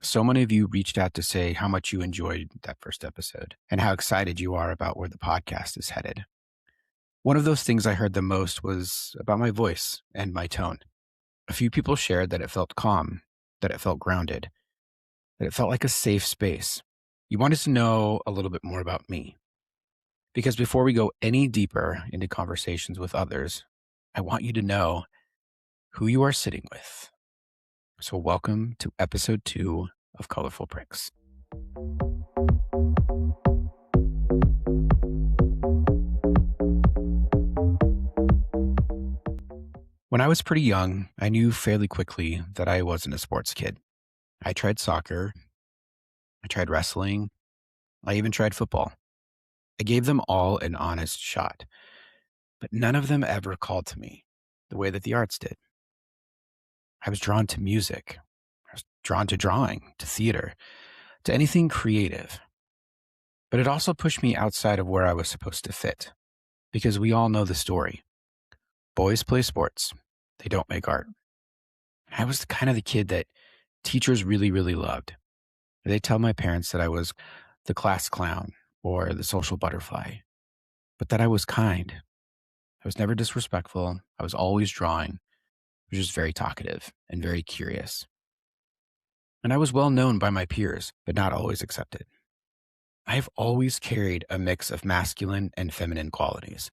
So many of you reached out to say how much you enjoyed that first episode and how excited you are about where the podcast is headed. One of those things I heard the most was about my voice and my tone. A few people shared that it felt calm, that it felt grounded, that it felt like a safe space. You wanted to know a little bit more about me. Because before we go any deeper into conversations with others, I want you to know who you are sitting with. So, welcome to episode 2 of Colorful Pricks. When I was pretty young, I knew fairly quickly that I wasn't a sports kid. I tried soccer, I tried wrestling, I even tried football. I gave them all an honest shot, but none of them ever called to me the way that the arts did. I was drawn to music, I was drawn to drawing, to theater, to anything creative. But it also pushed me outside of where I was supposed to fit, because we all know the story. Boys play sports, they don't make art. I was kind of the kid that teachers really, really loved. They tell my parents that I was the class clown or the social butterfly, but that I was kind. I was never disrespectful. I was always drawing. I was just very talkative and very curious. And I was well known by my peers, but not always accepted. I have always carried a mix of masculine and feminine qualities.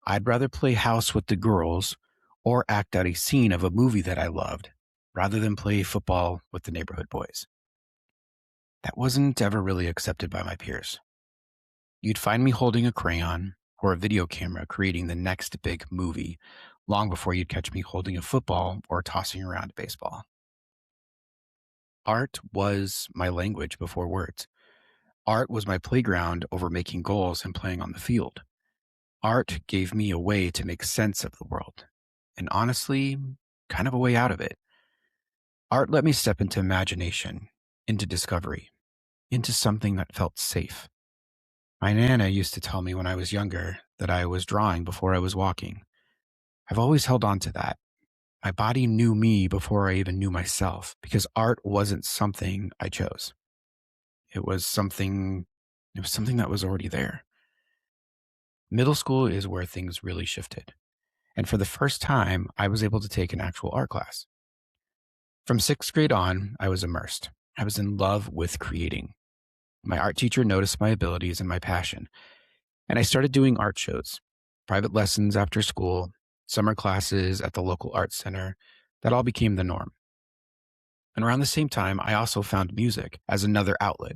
I'd rather play house with the girls or act out a scene of a movie that I loved rather than play football with the neighborhood boys. That wasn't ever really accepted by my peers. You'd find me holding a crayon or a video camera creating the next big movie long before you'd catch me holding a football or tossing around a baseball. Art was my language before words. Art was my playground over making goals and playing on the field. Art gave me a way to make sense of the world, and honestly, kind of a way out of it. Art let me step into imagination, into discovery, into something that felt safe. My Nana used to tell me when I was younger that I was drawing before I was walking. I've always held on to that. My body knew me before I even knew myself because art wasn't something I chose. It was something that was already there. Middle school is where things really shifted. And for the first time, I was able to take an actual art class. From 6th grade on, I was immersed. I was in love with creating. My art teacher noticed my abilities and my passion, and I started doing art shows, private lessons after school, summer classes at the local art center. That all became the norm. And around the same time, I also found music as another outlet.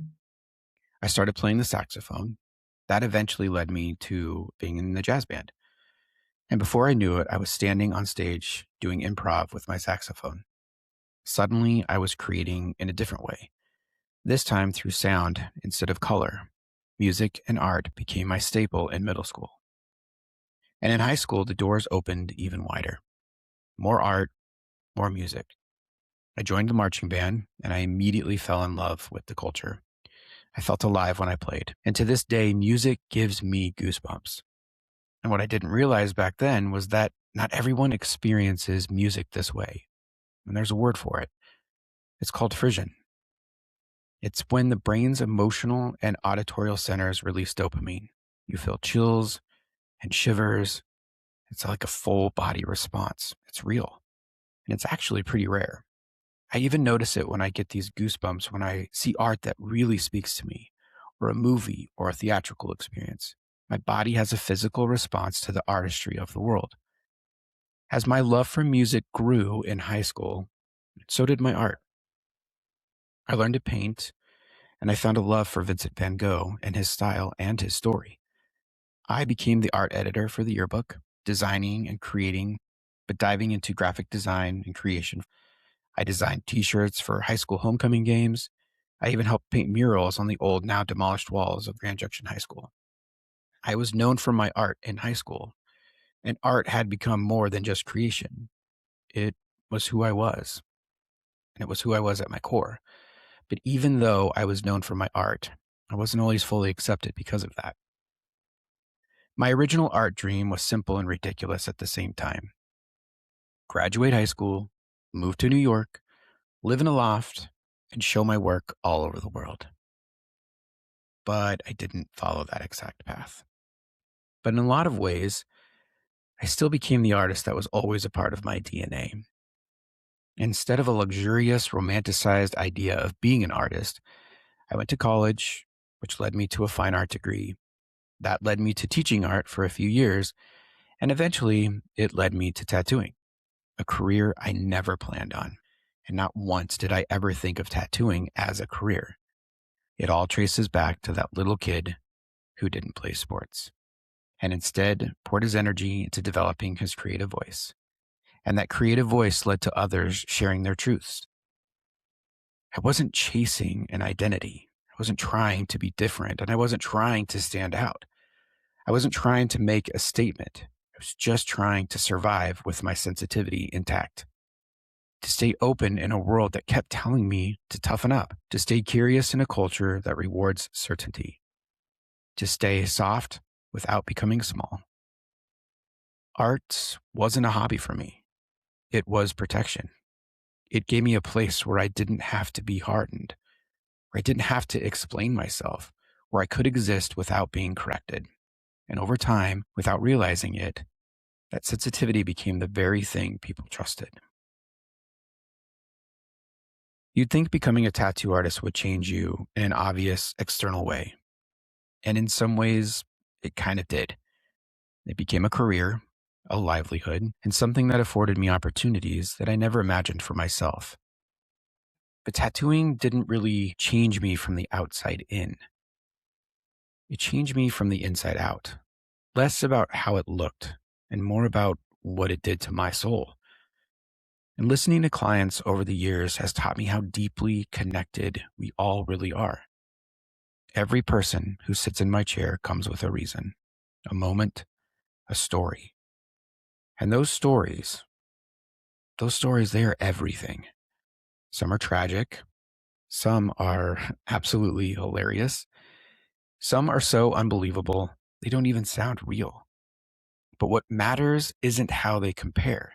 I started playing the saxophone. That eventually led me to being in the jazz band. And before I knew it, I was standing on stage doing improv with my saxophone. Suddenly, I was creating in a different way, this time through sound instead of color. Music and art became my staple in middle school. And in high school, the doors opened even wider. More art, more music. I joined the marching band, and I immediately fell in love with the culture. I felt alive when I played. And to this day, music gives me goosebumps. And what I didn't realize back then was that not everyone experiences music this way. And there's a word for it. It's called frisson. It's when the brain's emotional and auditorial centers release dopamine. You feel chills and shivers. It's like a full body response. It's real. And it's actually pretty rare. I even notice it when I get these goosebumps when I see art that really speaks to me, or a movie or a theatrical experience. My body has a physical response to the artistry of the world. As my love for music grew in high school, so did my art. I learned to paint, and I found a love for Vincent van Gogh and his style and his story. I became the art editor for the yearbook, designing and creating, but diving into graphic design and creation. I designed t-shirts for high school homecoming games. I even helped paint murals on the old, now demolished walls of Grand Junction High School. I was known for my art in high school, and art had become more than just creation. It was who I was, and it was who I was at my core. But even though I was known for my art, I wasn't always fully accepted because of that. My original art dream was simple and ridiculous at the same time. Graduate high school, move to New York, live in a loft, and show my work all over the world. But I didn't follow that exact path. But in a lot of ways, I still became the artist that was always a part of my DNA. Instead of a luxurious, romanticized idea of being an artist, I went to college, which led me to a fine art degree. That led me to teaching art for a few years, and eventually it led me to tattooing, a career I never planned on. And not once did I ever think of tattooing as a career. It all traces back to that little kid who didn't play sports and instead poured his energy into developing his creative voice. And that creative voice led to others sharing their truths. I wasn't chasing an identity. I wasn't trying to be different, and I wasn't trying to stand out. I wasn't trying to make a statement. I was just trying to survive with my sensitivity intact, to stay open in a world that kept telling me to toughen up, to stay curious in a culture that rewards certainty, to stay soft without becoming small. Art wasn't a hobby for me. It was protection. It gave me a place where I didn't have to be hardened, where I didn't have to explain myself, where I could exist without being corrected. And over time, without realizing it, that sensitivity became the very thing people trusted. You'd think becoming a tattoo artist would change you in an obvious external way. And in some ways, it kind of did. It became a career, a livelihood, and something that afforded me opportunities that I never imagined for myself. But tattooing didn't really change me from the outside in. It changed me from the inside out. Less about how it looked and more about what it did to my soul. And listening to clients over the years has taught me how deeply connected we all really are. Every person who sits in my chair comes with a reason, a moment, a story. And those stories, they are everything. Some are tragic. Some are absolutely hilarious. Some are so unbelievable, they don't even sound real. But what matters isn't how they compare.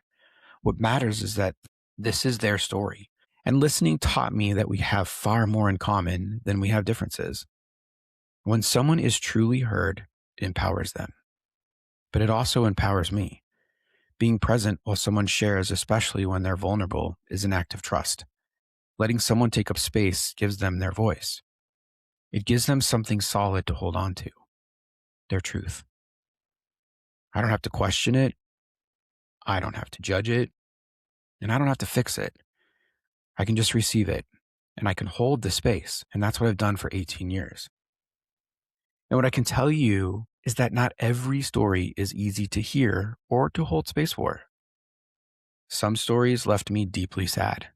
What matters is that this is their story. And listening taught me that we have far more in common than we have differences. When someone is truly heard, it empowers them. But it also empowers me. Being present while someone shares, especially when they're vulnerable, is an act of trust. Letting someone take up space gives them their voice. It gives them something solid to hold on to, their truth. I don't have to question it. I don't have to judge it. And I don't have to fix it. I can just receive it. And I can hold the space. And that's what I've done for 18 years. And what I can tell you is that not every story is easy to hear or to hold space for. Some stories left me deeply sad,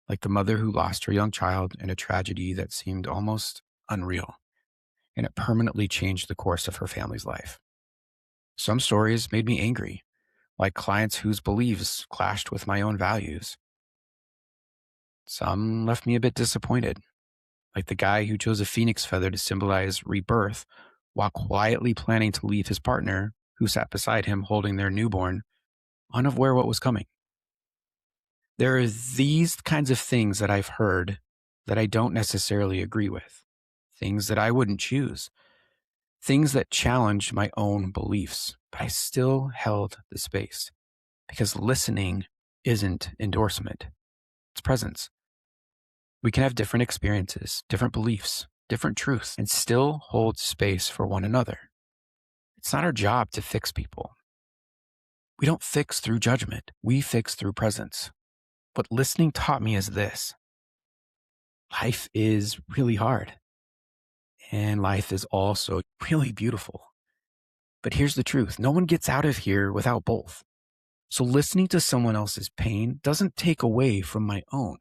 like the mother who lost her young child in a tragedy that seemed almost unreal, and it permanently changed the course of her family's life. Some stories made me angry, like clients whose beliefs clashed with my own values. Some left me a bit disappointed, like the guy who chose a phoenix feather to symbolize rebirth while quietly planning to leave his partner, who sat beside him holding their newborn, unaware what was coming. There are these kinds of things that I've heard that I don't necessarily agree with, things that I wouldn't choose, things that challenged my own beliefs, but I still held the space because listening isn't endorsement, it's presence. We can have different experiences, different beliefs, different truths, and still hold space for one another. It's not our job to fix people. We don't fix through judgment. We fix through presence. What listening taught me is this. Life is really hard. And life is also really beautiful. But here's the truth. No one gets out of here without both. So listening to someone else's pain doesn't take away from my own.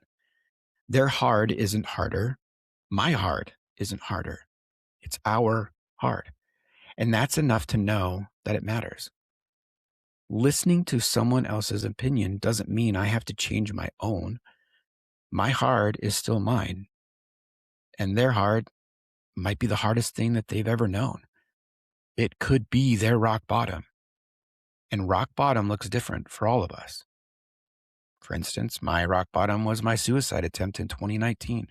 Their hard isn't harder. My hard isn't harder. It's our hard. And that's enough to know that it matters. Listening to someone else's opinion doesn't mean I have to change my own. My hard is still mine. And their hard might be the hardest thing that they've ever known. It could be their rock bottom. And rock bottom looks different for all of us. For instance, my rock bottom was my suicide attempt in 2019.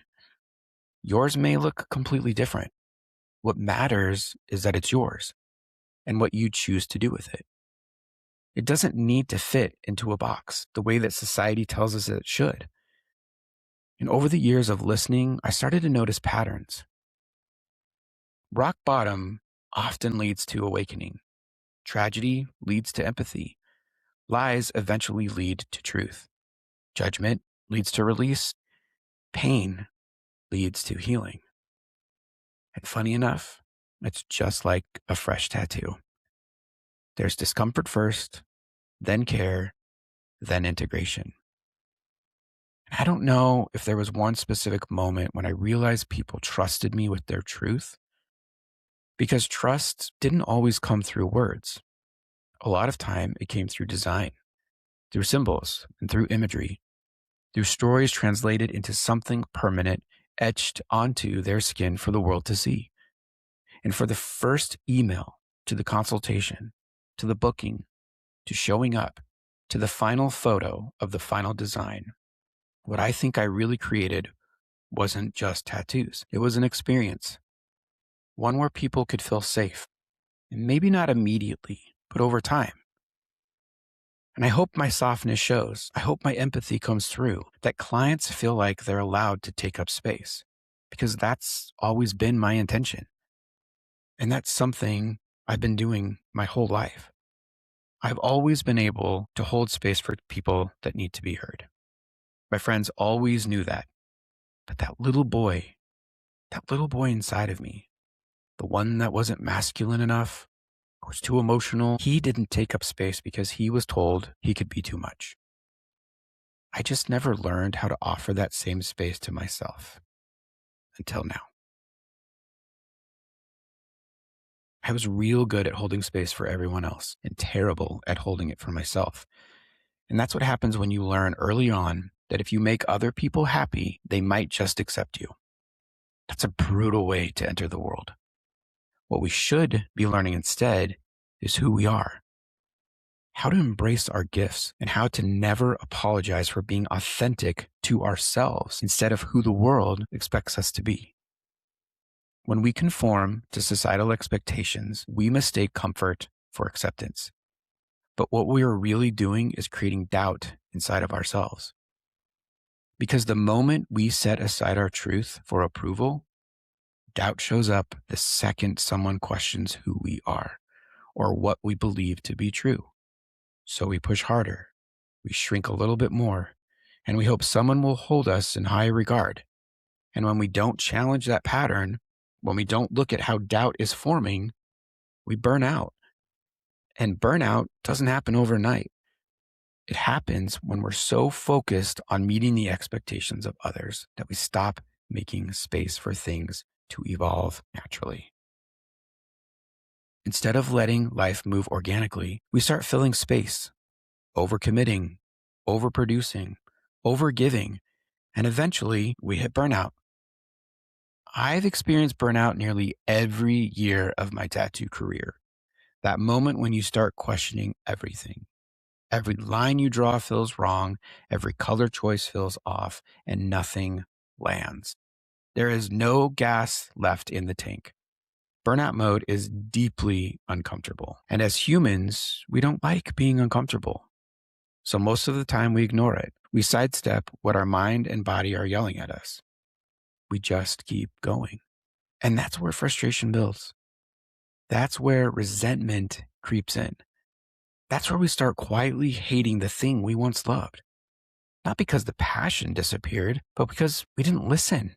Yours may look completely different. What matters is that it's yours and what you choose to do with it. It doesn't need to fit into a box the way that society tells us it should. And over the years of listening, I started to notice patterns. Rock bottom often leads to awakening. Tragedy leads to empathy. Lies eventually lead to truth. Judgment leads to release. Pain leads to healing. And funny enough, it's just like a fresh tattoo. There's discomfort first, then care, then integration. I don't know if there was one specific moment when I realized people trusted me with their truth, because trust didn't always come through words. A lot of time it came through design, through symbols, and through imagery, through stories translated into something permanent, etched onto their skin for the world to see. And for the first email, to the consultation, to the booking, to showing up, to the final photo of the final design, what I think I really created wasn't just tattoos. It was an experience, one where people could feel safe, and maybe not immediately, but over time. And I hope my softness shows. I hope my empathy comes through, that clients feel like they're allowed to take up space, because that's always been my intention. And that's something I've been doing my whole life. I've always been able to hold space for people that need to be heard. My friends always knew that. But that little boy inside of me, the one that wasn't masculine enough, was too emotional, he didn't take up space because he was told he could be too much. I just never learned how to offer that same space to myself until now. I was real good at holding space for everyone else and terrible at holding it for myself. And that's what happens when you learn early on that if you make other people happy, they might just accept you. That's a brutal way to enter the world. What we should be learning instead is who we are, how to embrace our gifts, and how to never apologize for being authentic to ourselves instead of who the world expects us to be. When we conform to societal expectations, we mistake comfort for acceptance. But what we are really doing is creating doubt inside of ourselves. Because the moment we set aside our truth for approval, doubt shows up the second someone questions who we are or what we believe to be true. So we push harder, we shrink a little bit more, and we hope someone will hold us in high regard. And when we don't challenge that pattern, when we don't look at how doubt is forming, we burn out. And burnout doesn't happen overnight. It happens when we're so focused on meeting the expectations of others that we stop making space for things to evolve naturally. Instead of letting life move organically, we start filling space, overcommitting, overproducing, overgiving, and eventually we hit burnout. I've experienced burnout nearly every year of my tattoo career. That moment when you start questioning everything. Every line you draw feels wrong, every color choice feels off, and nothing lands. There is no gas left in the tank. Burnout mode is deeply uncomfortable. And as humans, we don't like being uncomfortable. So most of the time we ignore it. We sidestep what our mind and body are yelling at us. We just keep going. And that's where frustration builds. That's where resentment creeps in. That's where we start quietly hating the thing we once loved. Not because the passion disappeared, but because we didn't listen.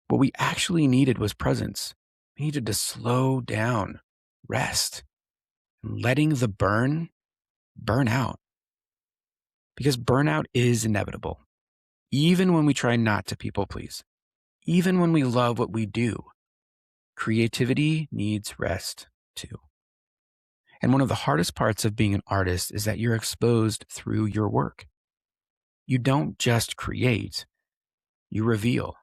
What we actually needed was presence. We needed to slow down, rest, and letting the burn out. Because burnout is inevitable. Even when we try not to people please. Even when we love what we do. Creativity needs rest too. And one of the hardest parts of being an artist is that you're exposed through your work. You don't just create, you reveal.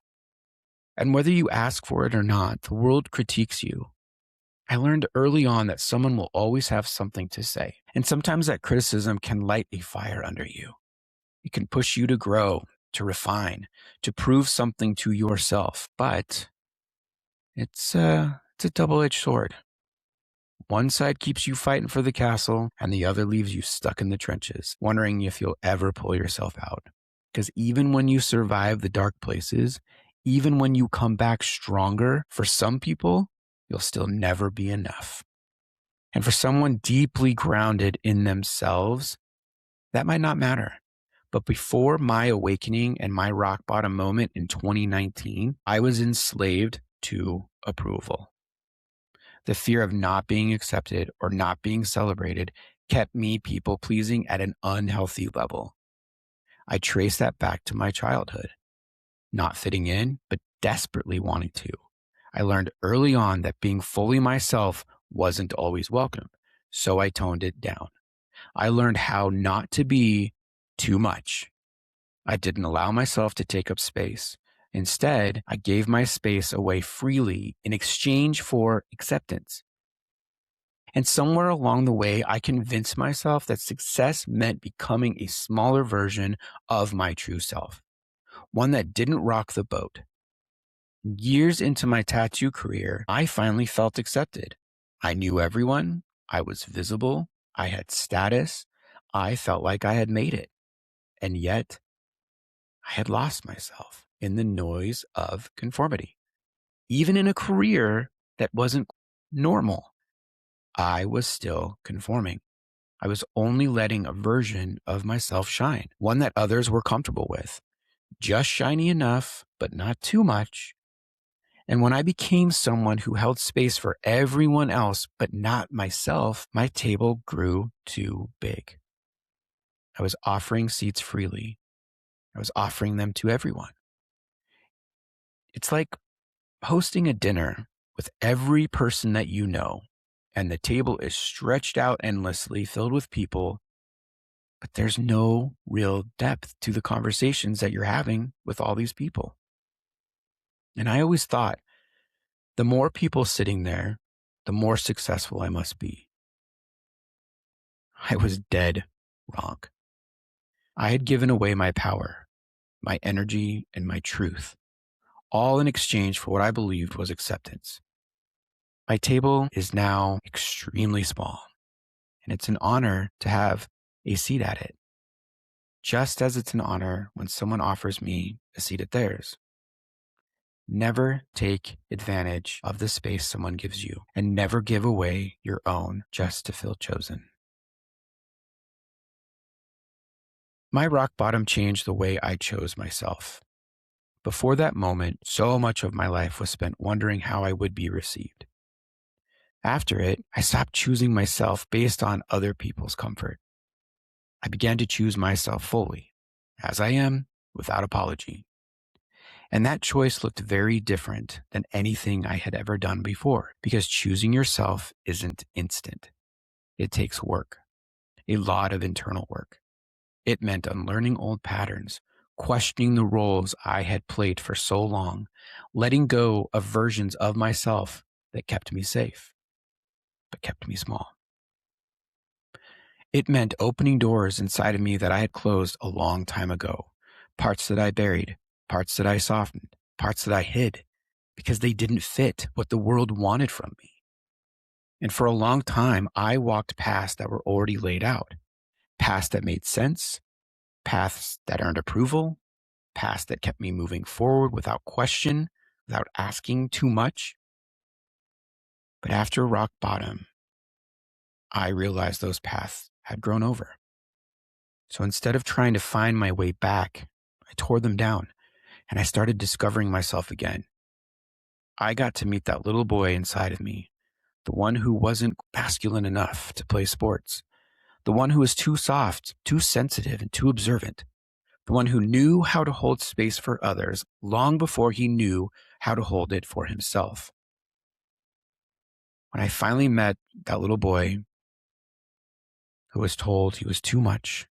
And whether you ask for it or not, the world critiques you. I learned early on that someone will always have something to say. And sometimes that criticism can light a fire under you. It can push you to grow, to refine, to prove something to yourself. But it's a double-edged sword. One side keeps you fighting for the castle, and the other leaves you stuck in the trenches, wondering if you'll ever pull yourself out. Because even when you survive the dark places, even when you come back stronger, for some people, you'll still never be enough. And for someone deeply grounded in themselves, that might not matter. But before my awakening and my rock bottom moment in 2019, I was enslaved to approval. The fear of not being accepted or not being celebrated kept me people pleasing at an unhealthy level. I trace that back to my childhood, not fitting in, but desperately wanting to. I learned early on that being fully myself wasn't always welcome, so I toned it down. I learned how not to be too much. I didn't allow myself to take up space. Instead, I gave my space away freely in exchange for acceptance. And somewhere along the way, I convinced myself that success meant becoming a smaller version of my true self, one that didn't rock the boat. Years into my tattoo career, I finally felt accepted. I knew everyone. I was visible. I had status. I felt like I had made it. And yet, I had lost myself in the noise of conformity. Even in a career that wasn't normal, I was still conforming. I was only letting a version of myself shine, one that others were comfortable with, just shiny enough, but not too much. And when I became someone who held space for everyone else, but not myself, my table grew too big. I was offering seats freely. I was offering them to everyone. It's like hosting a dinner with every person that you know, and the table is stretched out endlessly, filled with people, but there's no real depth to the conversations that you're having with all these people. And I always thought, the more people sitting there, the more successful I must be. I was dead wrong. I had given away my power, my energy, and my truth, all in exchange for what I believed was acceptance. My table is now extremely small, and it's an honor to have a seat at it, just as it's an honor when someone offers me a seat at theirs. Never take advantage of the space someone gives you, and never give away your own just to feel chosen. My rock bottom changed the way I chose myself. Before that moment, so much of my life was spent wondering how I would be received. After it, I stopped choosing myself based on other people's comfort. I began to choose myself fully, as I am, without apology. And that choice looked very different than anything I had ever done before, because choosing yourself isn't instant. It takes work, a lot of internal work. It meant unlearning old patterns, questioning the roles I had played for so long, letting go of versions of myself that kept me safe, but kept me small. It meant opening doors inside of me that I had closed a long time ago, parts that I buried, parts that I softened, parts that I hid, because they didn't fit what the world wanted from me. And for a long time, I walked paths that were already laid out, paths that made sense, paths that earned approval, paths that kept me moving forward without question, without asking too much. But after rock bottom, I realized those paths had grown over. So instead of trying to find my way back, I tore them down and I started discovering myself again. I got to meet that little boy inside of me, the one who wasn't masculine enough to play sports, the one who was too soft, too sensitive, and too observant, the one who knew how to hold space for others long before he knew how to hold it for himself. When I finally met that little boy who was told he was too much,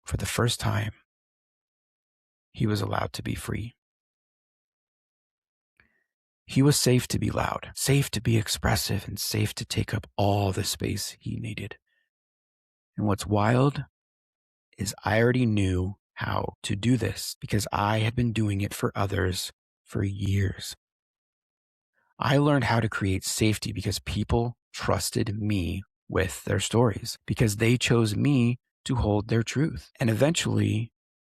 for the first time, he was allowed to be free. He was safe to be loud, safe to be expressive, and safe to take up all the space he needed. And what's wild is I already knew how to do this because I had been doing it for others for years. I learned how to create safety because people trusted me with their stories, because they chose me to hold their truth. And eventually,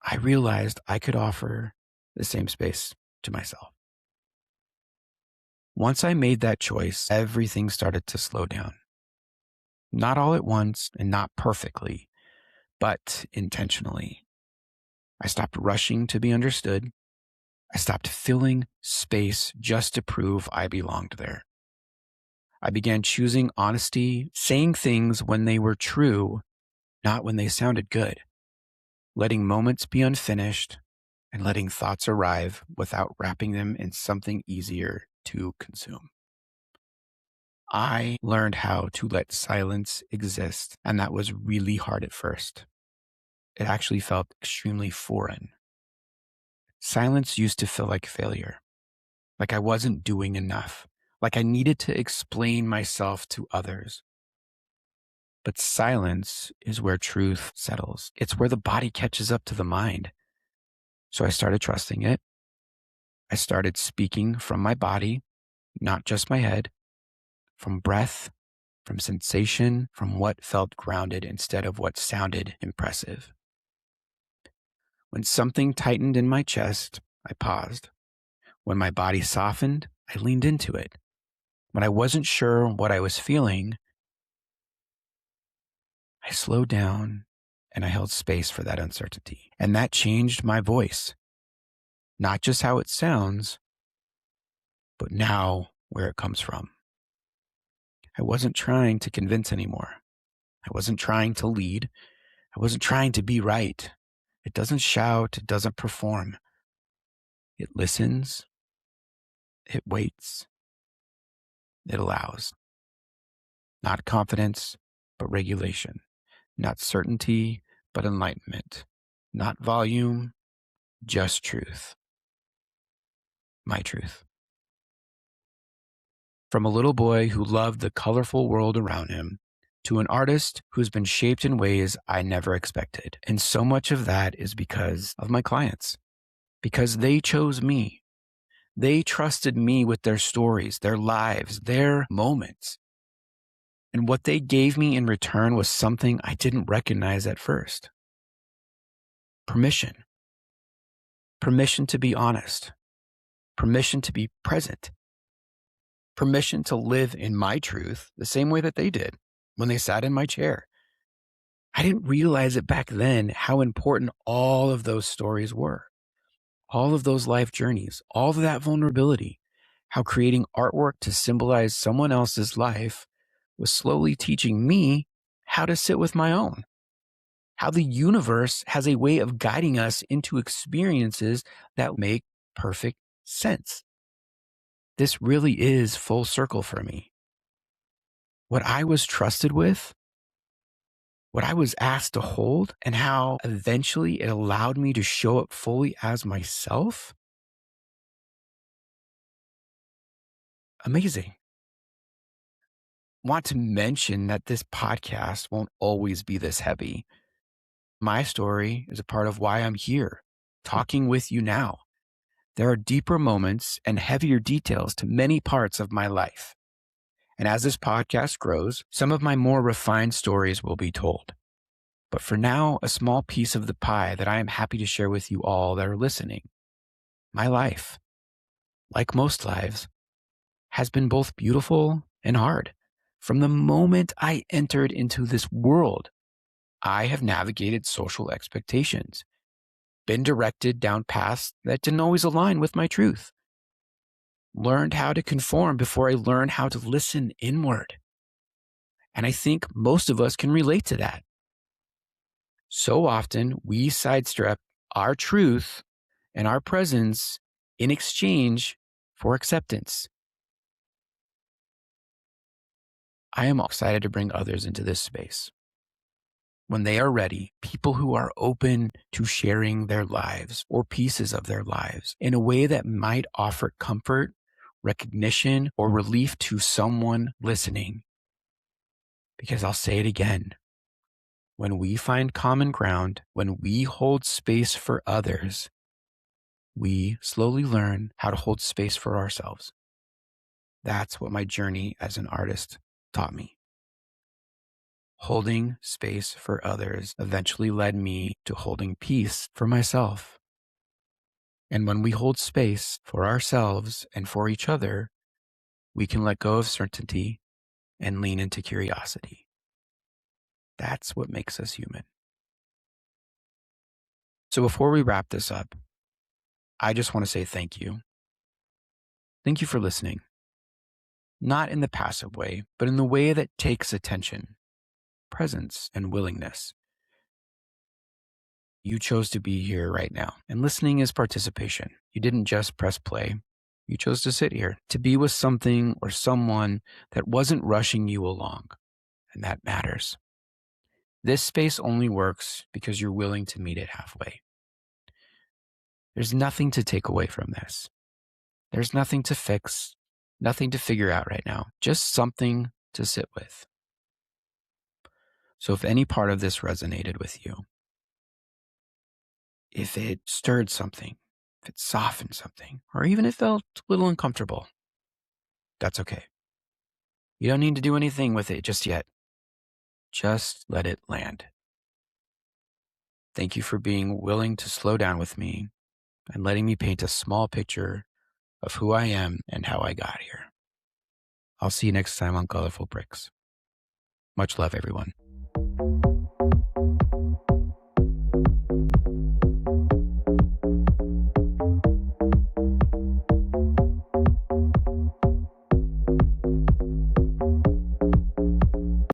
I realized I could offer the same space to myself. Once I made that choice, everything started to slow down. Not all at once and not perfectly, but intentionally. I stopped rushing to be understood. I stopped filling space just to prove I belonged there. I began choosing honesty, saying things when they were true, not when they sounded good, letting moments be unfinished, and letting thoughts arrive without wrapping them in something easier to consume. I learned how to let silence exist, and that was really hard at first. It actually felt extremely foreign. Silence used to feel like failure, like I wasn't doing enough, like I needed to explain myself to others. But silence is where truth settles. It's where the body catches up to the mind. So I started trusting it. I started speaking from my body, not just my head, from breath, from sensation, from what felt grounded instead of what sounded impressive. When something tightened in my chest, I paused. When my body softened, I leaned into it. When I wasn't sure what I was feeling, I slowed down and I held space for that uncertainty. And that changed my voice. Not just how it sounds, but now where it comes from. I wasn't trying to convince anymore. I wasn't trying to lead. I wasn't trying to be right. It doesn't shout. It doesn't perform. It listens. It waits. It allows. Not confidence, but regulation. Not certainty, but enlightenment. Not volume, just truth. My truth. From a little boy who loved the colorful world around him to an artist who's been shaped in ways I never expected. And so much of that is because of my clients, because they chose me. They trusted me with their stories, their lives, their moments. And what they gave me in return was something I didn't recognize at first. Permission. Permission to be honest. Permission to be present. Permission to live in my truth the same way that they did when they sat in my chair. I didn't realize it back then how important all of those stories were. All of those life journeys, all of that vulnerability, how creating artwork to symbolize someone else's life was slowly teaching me how to sit with my own. How the universe has a way of guiding us into experiences that make perfect sense. This really is full circle for me. What I was trusted with, what I was asked to hold, and how eventually it allowed me to show up fully as myself. Amazing. Want to mention that this podcast won't always be this heavy. My story is a part of why I'm here, talking with you now. There are deeper moments and heavier details to many parts of my life. And as this podcast grows, some of my more refined stories will be told. But for now, a small piece of the pie that I am happy to share with you all that are listening. My life, like most lives, has been both beautiful and hard. From the moment I entered into this world, I have navigated social expectations, been directed down paths that didn't always align with my truth, learned how to conform before I learned how to listen inward. And I think most of us can relate to that. So often we sidestep our truth and our presence in exchange for acceptance. I am excited to bring others into this space. When they are ready, people who are open to sharing their lives or pieces of their lives in a way that might offer comfort, recognition, or relief to someone listening. Because I'll say it again, When we find common ground, when we hold space for others, we slowly learn how to hold space for ourselves. That's what my journey as an artist taught me. Holding space for others eventually led me to holding peace for myself. And when we hold space for ourselves and for each other, we can let go of certainty and lean into curiosity. That's what makes us human. So before we wrap this up, I just want to say thank you. Thank you for listening. Not in the passive way, but in the way that takes attention, presence, and willingness. You chose to be here right now, and listening is participation. You didn't just press play. You chose to sit here, to be with something or someone that wasn't rushing you along, and that matters. This space only works because you're willing to meet it halfway. There's nothing to take away from this. There's nothing to fix, nothing to figure out right now, just something to sit with. So if any part of this resonated with you, if it stirred something, if it softened something, or even it felt a little uncomfortable, that's okay. You don't need to do anything with it just yet. Just let it land. Thank you for being willing to slow down with me and letting me paint a small picture of who I am and how I got here. I'll see you next time on Colorful Bricks. Much love, everyone.